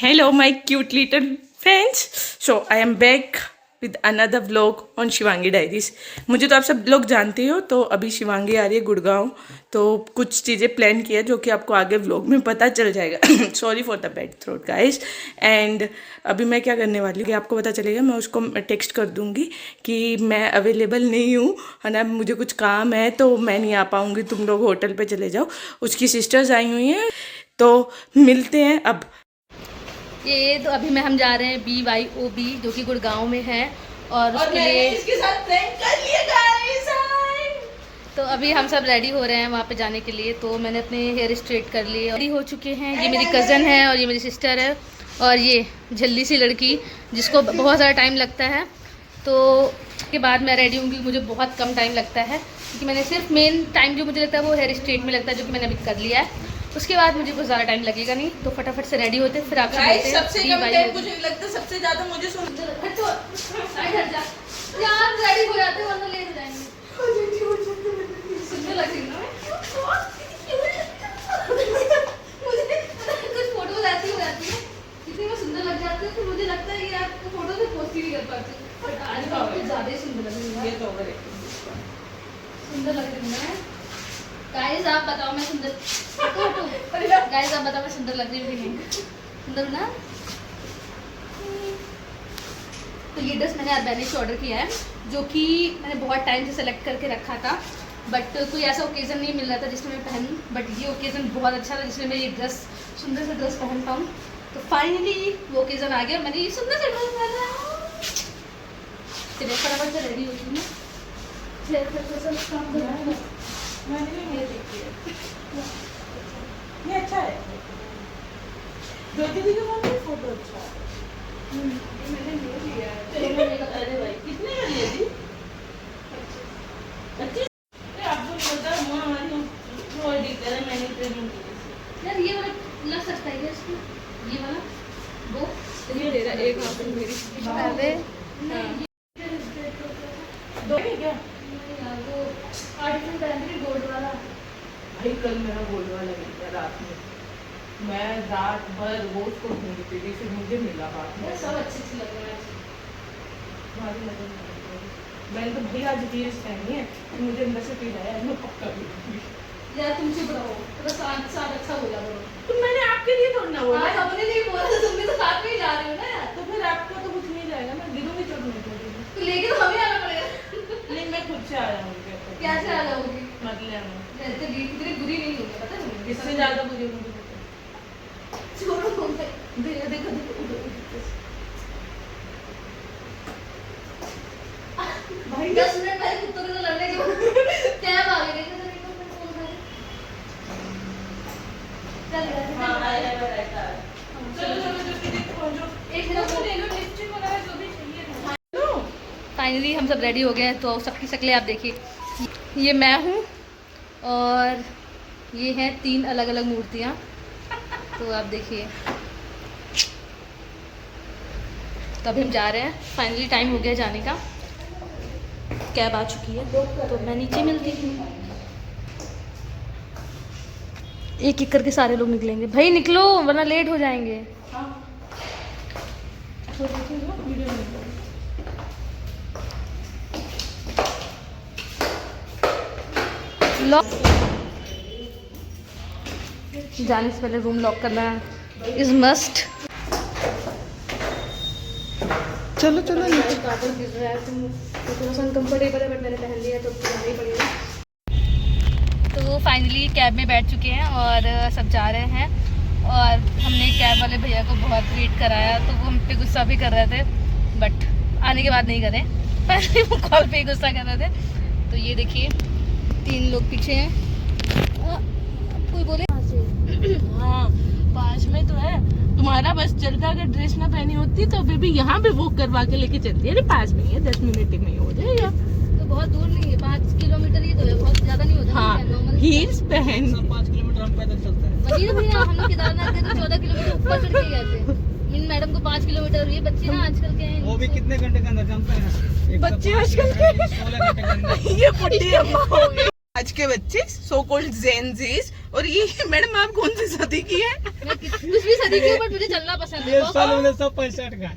Hello, my cute little friends. So I am back with another vlog on Shivangi diaries. मुझे तो आप सब लोग जानते हो, तो अभी शिवांगी आ रही है गुड़गांव, तो कुछ चीज़ें प्लान किया जो कि आपको आगे व्लॉग में पता चल जाएगा. Sorry for the bad throat guys. And अभी मैं क्या करने वाली हूँ कि आपको पता चलेगा. मैं उसको टेक्स्ट कर दूँगी कि मैं अवेलेबल नहीं हूँ, है ना, मुझे कुछ काम है तो मैं नहीं आ पाऊँगी, तुम लोग होटल पर चले जाओ. उसकी सिस्टर्स आई हुई हैं, तो मिलते हैं अब. ये तो अभी हम जा रहे हैं BYOB जो कि गुड़गांव में है और उसके लिए इसके साथ प्रैंक कर लिया गाइस. तो अभी हम सब रेडी हो रहे हैं वहाँ पे जाने के लिए. तो मैंने अपने हेयर स्ट्रेट कर लिए, रेडी हो चुके हैं. ये मेरी कज़न है और ये मेरी सिस्टर है और ये झल्ली सी लड़की जिसको बहुत ज़्यादा टाइम लगता है. तो उसके बाद मैं रेडी हूँगी. मुझे बहुत कम टाइम लगता है क्योंकि मैंने सिर्फ मेन टाइम जो मुझे लगता है वो हेयर स्ट्रेट में लगता है, जो कि मैंने अभी कर लिया है. उसके बाद मुझे कुछ ज़्यादा टाइम लगेगा नहीं, तो फटाफट से रेडी होते हैं फिर आपसे मिलते हैं. सबसे कम टाइम मुझे लगता है, सबसे ज्यादा मुझे सुनते यार रेडी हो जाते हैं वरना लेट हो जाएंगे. सुंदर लग रही है ना. मुझे कुछ फोटोज ऐसी हो जाती है इतनी मैं सुंदर लग जाती है, तो मुझे लगता है यार फोटो से पोस्ट ही नहीं कर पाती. बट आज कुछ ज़्यादा ही सुंदर लग रही है. ये तो सुंदर लग रही है. गाइस आप बताओ मैं सुंदर गाइस आप बताओ मैं सुंदर लग रही हूँ कि नहीं. सुंदर ना. तो ये ड्रेस मैंने अरबैनी से ऑर्डर किया है, जो कि मैंने बहुत टाइम से सेलेक्ट करके रखा था, बट कोई ऐसा ओकेज़न नहीं मिल रहा था जिसमें मैं पहनूं. बट ये ओकेज़न बहुत अच्छा था जिसमें मैं ये ड्रेस सुंदर सा ड्रेस पहन पाऊँ. तो फाइनली वो ओकेज़न आ गया, मैंने ये सुंदर सा ड्रेस पहना है. चलिए फटाफट से रेडी होती हूँ. मैंने भी ये देखी है. ये अच्छा है. दो दीदी के मन में फोटो अच्छा है. मैंने ले लिया है. अरे भाई कितने का लिए थी? 25. आपको नहीं पता, माँ हमारी वो दिख रहा है. मैंने ट्रेनिंग की यार ये वाला लग सकता है इसको. ये वाला वो ये दे रहा एक हाथ में मेरी पहले दो है क्या? वो आर्टिफिशियल पैंट्री गोल्ड वाला. भाई कल मेरा गोल्ड वाला मिल गया रात में. मैं रात भर वो उसको ढूंढती थी, फिर मुझे मिला बात में. सब अच्छे लग रहे हैं. भारी लग रहा है. मैंने तो भाई आज हील्स पहनी है, तो मुझे अंदर से फील आया मैं पक्का भी. यार तुम चुप रहो, थोड़ा साथ अच्छा बोला करो. तो मैंने आपके लिए थोड़ा ना बोला. हाँ हमने नहीं बोला, तुम भी तो साथ में ही जा रहे हो ना यार. तो फिर आपको तो कुछ नहीं जाएगा. मैं गिरूंगी चोट नहीं करूंगी. तो लेके तो हमें आना पड़ेगा. नहीं मैं खुद से आ जाऊंगी. क्या से आ जाओगी? मतलब तो इतनी बुरी नहीं होगी पता है. इससे ज्यादा मुझे मुझे पता है. छोड़ो. देखो देखो देखो भाई 10 मिनट पहले कुत्तों के साथ लड़ने के बाद क्या भागे देखो तो देखो मैं फोन कर. चल हाँ आया रहता है. चलो चलो जल्दी देखो पहुंचो. एक मिनट ले लो लिपस्टिक वगैरह जो भी चाहिए था. फाइनली हम सब रेडी हो गए हैं. तो सबकी शक्लें आप देखिए. ये मैं हूँ और ये हैं 3 अलग अलग मूर्तियाँ. तो आप देखिए. तो अभी हम जा रहे हैं. फाइनली टाइम हो गया जाने का. कैब आ चुकी है तो मैं नीचे मिलती हूँ. एक एक करके सारे लोग निकलेंगे. भाई निकलो वरना लेट हो जाएंगे. लॉक जाने से पहले रूम लॉक करना इज मस्ट. चलो चलो नीचे. कापड़ गिर रहा है तो थोड़ा सा अनकम्फर्टेबल है, बट मैंने पहन लिया तो जाना ही पड़ेगा. तो फाइनली कैब में बैठ चुके हैं और सब जा रहे हैं. और हमने कैब वाले भैया को बहुत वेट कराया, तो वो हम पे गुस्सा भी कर रहे थे, बट आने के बाद नहीं करे. पहले वो कॉल पे ही गुस्सा कर रहे थे. तो ये देखिए 3 लोग पीछे हैं. कोई बोले हाँ पास में तो है. तुम्हारा बस चलता, अगर ड्रेस ना पहनी होती तो फिर भी यहाँ पे वॉक करवा के लेके चलती है. पास में ही है, 10 मिनट में हो जाएगा. तो बहुत दूर नहीं है, 5 किलोमीटर ही तो है, बहुत ज्यादा नहीं होता. हाँ हील्स पहन 5 किलोमीटर हम पैदल चलते हैं. वही तो भैया हम लोग केदारनाथ गए तो 14 किलोमीटर ऊपर चढ़ के गए थे. इन मैडम को 5 किलोमीटर. ये बच्चे ना आजकल के हैं, वो भी कितने घंटे के अंदर जानते हैं? बच्चे आजकल के 16 घंटे के अंदर. ये बुढ़ी अम्मा हो गई. आज के बच्चे सो कॉल्ड जेन जीज और ये मैडम आप कौन सी सदी की है? मैं कुछ भी सदी की हूँ, बट मुझे चलना पसंद है। ये साल 1965 का।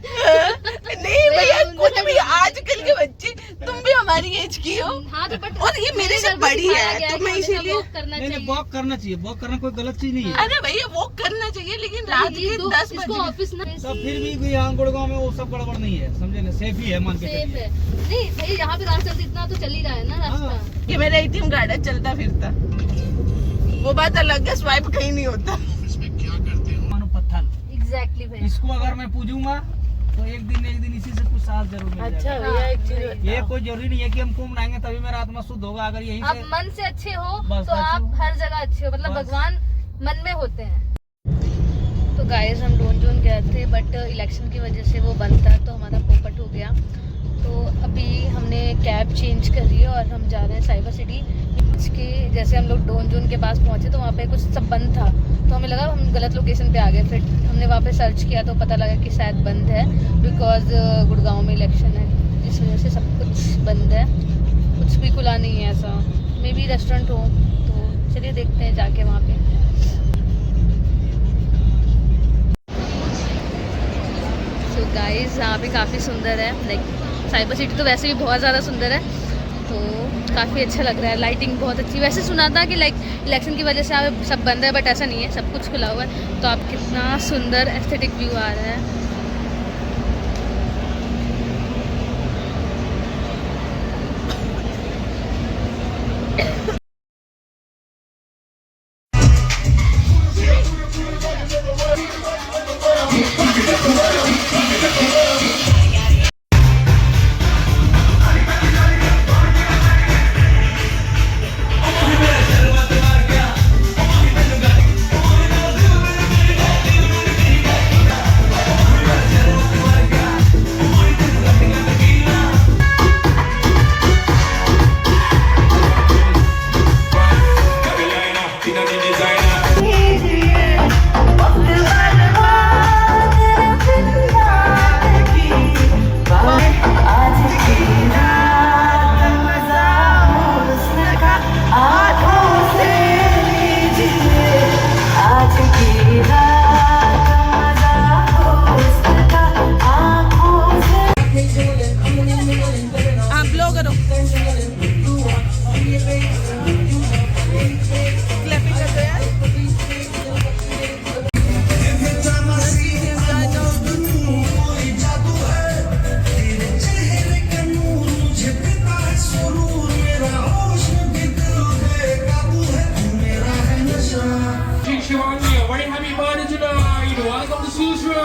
नहीं भैया कुछ भी, आजकल के बच्चे, तुम भी हमारी एज की हो। हाँ तो बट और ये मेरे से बड़ी है तो मैं इसीलिए करना नहीं चाहिए। वॉक करना चाहिए, वॉक करना कोई गलत चीज नहीं है। अरे भैया वॉक करना चाहिए, लेकिन रात के 10 इसको बजे ऑफिस ना सब फिर भी यहाँ गुड़गांव में वो सब गड़बड़ नहीं है, समझे ना, सेफ ही है, मान के सेफ चलिए। है। नहीं भाई यहाँ पे रास्ता इतना तो चल ही रहा है ना रास्ता। कि मेरा एटीएम कार्ड है, चलता फिरता, वो बात अलग है, स्वाइप कहीं नहीं होता। मानो पत्थर, एग्जैक्टली भाई। इसको अगर मैं पूजूंगा तो एक दिन इसी से कुछ साथ जरूर मिल अच्छा जाएगा। भैया एक चीज ये कोई जरूरी नहीं है कि हम कुंभ नहाएंगे तभी मेरा आत्मा शुद्ध होगा। अगर यहीं आप से मन से अच्छे हो बस तो अच्छे आप हो। हर जगह अच्छे हो, मतलब बस। भगवान मन में होते हैं। तो गाइस हम डोन जोन गए थे, बट इलेक्शन की वजह से वो बंद था, तो हमारा पोपट हो गया। तो अभी हमने कैब चेंज करी है और हम जा रहे हैं साइबर सिटी के। जैसे हम लोग डोन जोन के पास पहुंचे तो वहाँ पे कुछ सब बंद था, तो हमें लगा हम गलत लोकेशन पे आ गए। फिर हमने वहाँ पे सर्च किया तो पता लगा कि शायद बंद है, बिकॉज गुड़गांव में इलेक्शन है, जिस वजह से सब कुछ बंद है, कुछ भी खुला नहीं है ऐसा। मे बी रेस्टोरेंट हो, तो चलिए देखते हैं जाके वहाँ पे। सो गाइस यहाँ पे काफ़ी सुंदर है, लाइक साइबर सिटी तो वैसे भी बहुत ज़्यादा सुंदर है, तो काफ़ी अच्छा लग रहा है। लाइटिंग बहुत अच्छी। वैसे सुना था कि लाइक इलेक्शन की वजह से यहाँ पे सब बंद है, बट ऐसा नहीं है, सब कुछ खुला हुआ है। तो आप कितना सुंदर एस्थेटिक व्यू आ रहा है। आप ब्लो करो, क्लैपिंग कर दो यार। Shivangi, a very happy birthday tonight. Welcome to Susha.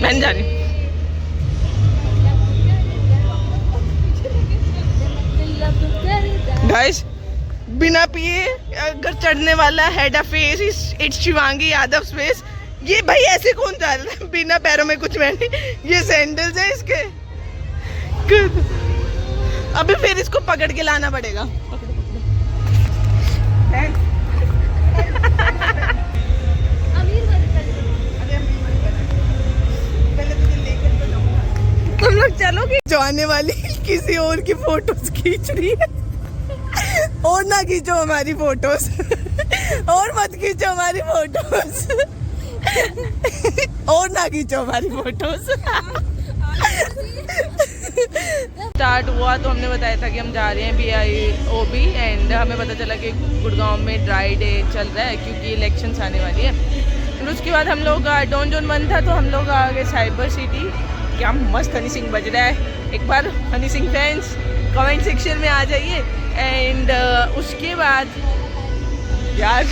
मैं नहीं जा रही। गाइस बिना पिए अगर चढ़ने वाला head a face it's Shivangi Yadav face. ये भाई ऐसे कौन चल रहा है बिना पैरों में कुछ पहने? ये सैंडल्स है इसके। अभी फिर इसको पकड़ के लाना पड़ेगा। तुम लोग चलोगे? जो आने वाली किसी और की फोटोज खींच रही है। और ना खींचो हमारी फोटोज। और मत खींचो हमारी फोटोज। और ना खींचो हमारी फोटोज। स्टार्ट हुआ तो हमने बताया था कि हम जा रहे हैं BIOB एंड हमें पता चला कि गुड़गांव में ड्राई डे चल रहा है क्योंकि इलेक्शंस आने वाली है। फिर उसके बाद हम लोग डॉन जोन 1 था तो हम लोग आ गए साइबर सिटी। क्या मस्त हनी सिंह बज रहा है। एक बार Honey Singh fans comment section में आ जाइए। एंड उसके बाद यार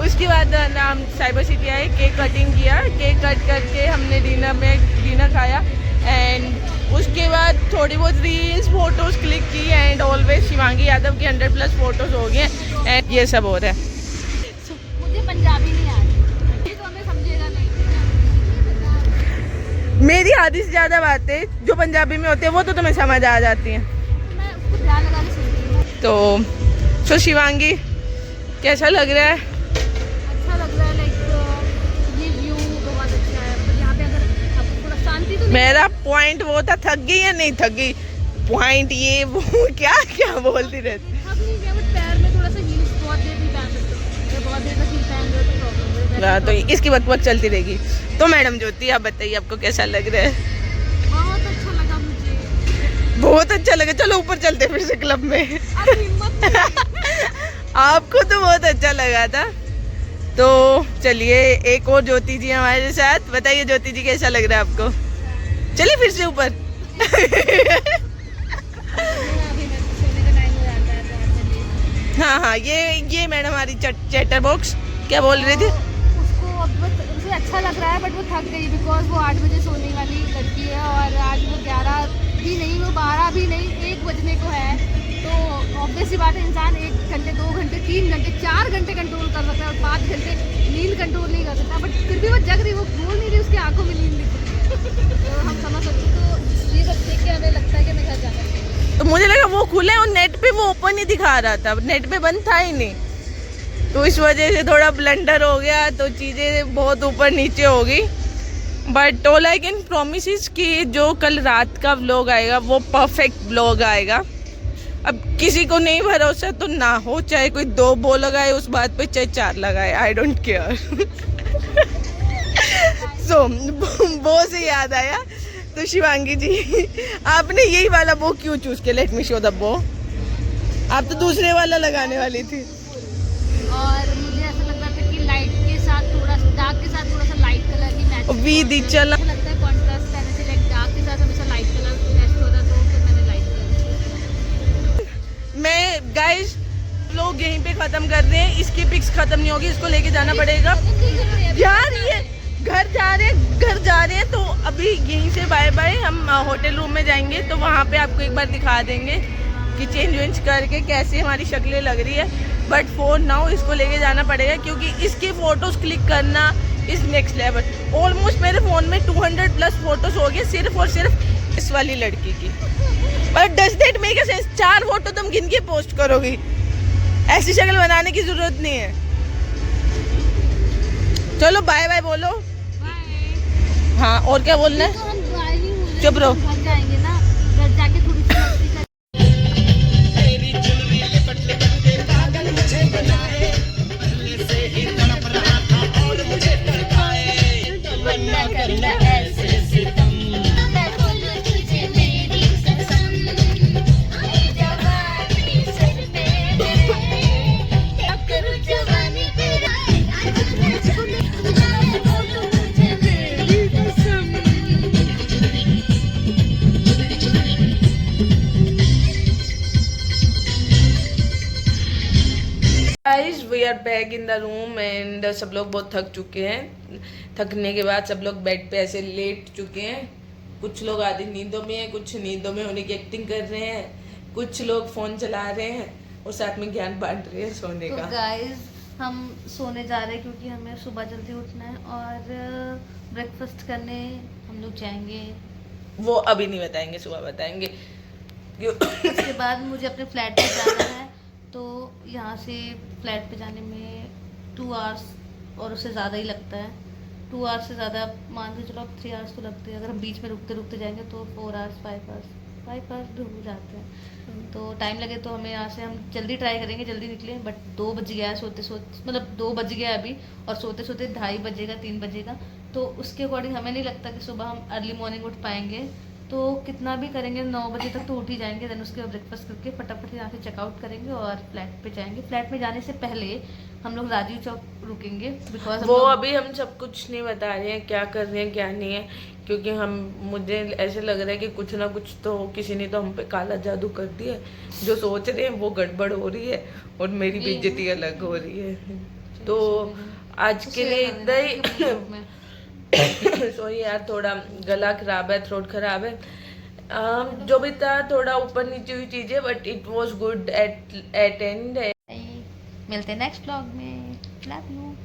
उसके बाद ना हम साइबर सिटी आए, केक कटिंग किया, केक कट करके हमने डिनर खाया एंड उसके बाद थोड़ी बहुत रील्स फोटोज क्लिक की एंड ऑलवेज शिवांगी यादव की 100+ फोटोज हो गए एंड ये सब हो रहा है। मुझे पंजाबी नहीं आती तो हमें समझेगा नहीं। मेरी आधी से ज़्यादा बातें जो पंजाबी में होती है वो तो तुम्हें समझ आ जाती हैं। मैं उसको ध्यान लगा के सुनती हूँ। तो शिवांगी कैसा लग रहा है? अच्छा लग रहा है। लाइक ये व्यू बहुत अच्छा है। पर यहाँ पे अगर आपको थोड़ा शांति तो नहीं। मेरा पॉइंट वो था, थक गई या नहीं थक गई? पॉइंट ये वो क्या क्या बोलती रहती। अब नहीं क्या बट पैर में थोड़ा सा हील्स बहुत देर नहीं पहन सकते। बहुत देर तक हील पहन रहे तो प्रॉब्लम है। तो इसकी बकबक चलती रहेगी। तो मैडम ज्योति आप बताइए आपको कैसा लग रहा है? बहुत अच्छा लगा मुझे। बहुत अच्छा लगा। चलो ऊपर चलते फिर से क्लब में। अब हिम्मत नहीं। आपको तो बहुत अच्छा लगा था। तो चलिए एक और ज्योति जी हमारे साथ। बताइए ज्योति जी कैसा लग रहा है आपको? चलिए फिर से ऊपर। अभी मैं सोने का टाइम हो जाता है तो आप चलिए। हाँ ये मैडम हमारी चैटर बॉक्स क्या बोल रही थी? उसको अब उसे अच्छा लग रहा है बट वो थक गई बिकॉज वो 8 बजे सोने वाली लड़की है और आज वो 11 भी नहीं, वो 12 भी नहीं, 1 बजने को है। तो ऑब्वियस सी बात है इंसान 1 घंटे 2 घंटे 3 घंटे 4 घंटे कंट्रोल कर सकता है और 5 घंटे नींद कंट्रोल नहीं कर सकता। बट फिर भी वो जग रही, वो बोल नहीं रही, उसकी आंखों में नींद दिख रही। तो हम समझ सकते। तो ये सब देख के हमें लगता है कि हमें घर जाना चाहिए। तो मुझे लगा वो खुले और नेट पे वो ओपन ही दिखा रहा था, नेट पे बंद था ही नहीं। तो इस वजह से थोड़ा ब्लंडर हो गया तो चीज़ें बहुत ऊपर नीचे हो गई। But all I can promise कि जो कल रात का व्लॉग आएगा वो परफेक्ट व्लॉग आएगा। अब किसी को नहीं भरोसा तो ना हो, चाहे कोई 2 बो लगाए उस बात पे, चाहे 4 लगाए, आई डोंट केयर। सो बो से याद आया तो शिवांगी जी आपने यही वाला बो क्यों चूज किया? लेट मी शो द बो। आप तो दूसरे वाला लगाने वाली थी। और मुझे ऐसा लग रहा था कि लाइट के साथ थोड़ा डार्क के साथ थोड़ा सा लाइट कलर की मैच दी चला। मुझे लगता है कॉन्ट्रास्ट रहने से लाइक डार्क के साथ हमेशा लाइट कलर मैच होता तो फिर मैंने लाइट कलर। मैं गाइस लोग यहीं पे खत्म कर रहे हैं। इसकी पिक्स खत्म नहीं होगी, इसको लेके जाना पड़ेगा। जा रही है घर जा रहे हैं तो अभी यहीं से बाय बाय। हम होटल रूम में जाएंगे तो वहाँ पे आपको एक बार दिखा देंगे कि चेंज वेंज करके कैसे हमारी शक्लें लग रही है। बट फॉर नाउ इसको लेके जाना पड़ेगा क्योंकि इसके फोटोज क्लिक करना इज नेक्स्ट लेवल। ऑलमोस्ट मेरे फ़ोन में 200+ फोटोज हो गए सिर्फ और सिर्फ इस वाली लड़की की। But does that make a sense? 4 photo तुम गिन के पोस्ट करोगी, ऐसी शक्ल बनाने की जरूरत नहीं है। चलो बाय बाय बोलो। हाँ और क्या बोलना है? तो हम चुप रहो। घर जाएंगे ना, घर जाके थोड़ी सी मस्ती कर। Guys we are back in the room and सब लोग बहुत थक चुके हैं। थकने के बाद सब लोग बेड पे ऐसे लेट चुके हैं। कुछ लोग आधी नींदों में हैं, कुछ नींदों में होने की एक्टिंग कर रहे हैं, कुछ लोग फ़ोन चला रहे हैं और साथ में ज्ञान बांट रही है सोने तो का। गाइस हम सोने जा रहे हैं क्योंकि हमें सुबह जल्दी उठना है और ब्रेकफास्ट करने हम लोग जाएंगे। वो अभी नहीं बताएंगे, सुबह बताएंगे। क्यों? उसके बाद मुझे अपने फ्लैट पे जाना है, तो यहाँ से फ्लैट पे जाने में 2 आवर्स और उससे ज़्यादा ही लगता है। 2 आवर्स से ज़्यादा मान के चलो, अब 3 आवर्स तो लगते हैं। अगर हम बीच में रुकते रुकते जाएंगे तो 4 आवर्स 5 आवर्स भी हो जाते हैं। तो टाइम लगे तो हमें यहाँ से, हम जल्दी ट्राई करेंगे जल्दी निकले, बट 2 बज गया है सोते सोते, मतलब 2 बज गया अभी, और सोते सोते 2:30 बजेगा 3 बजेगा। तो उसके अकॉर्डिंग हमें नहीं लगता कि सुबह हम अर्ली मॉर्निंग उठ पाएंगे। तो कितना भी करेंगे 9 बजे तक तो उठ ही जाएंगे। देन उसके बाद ब्रेकफास्ट करके फटाफट यहाँ से चेकआउट करेंगे और फ्लैट पे जाएंगे। फ्लैट में जाने से पहले हम लोग राजीव चौक रुकेंगे, बिकॉज वो अभी हम सब कुछ नहीं बता रहे हैं क्या कर रहे हैं क्या नहीं है, क्योंकि मुझे ऐसे लग रहा है कि कुछ ना कुछ तो किसी ने तो हम पे काला जादू कर दिया है। जो सोच रहे हैं वो गड़बड़ हो रही है और मेरी बेइज्जती अलग हो रही है। तो आज के लिए इतना ही। सॉरी यार, थोड़ा गला खराब है, थ्रोट खराब है। जो भी था थोड़ा ऊपर नीचे हुई चीजें, but it was good at and. मिलते हैं नेक्स्ट व्लॉग में। Love you.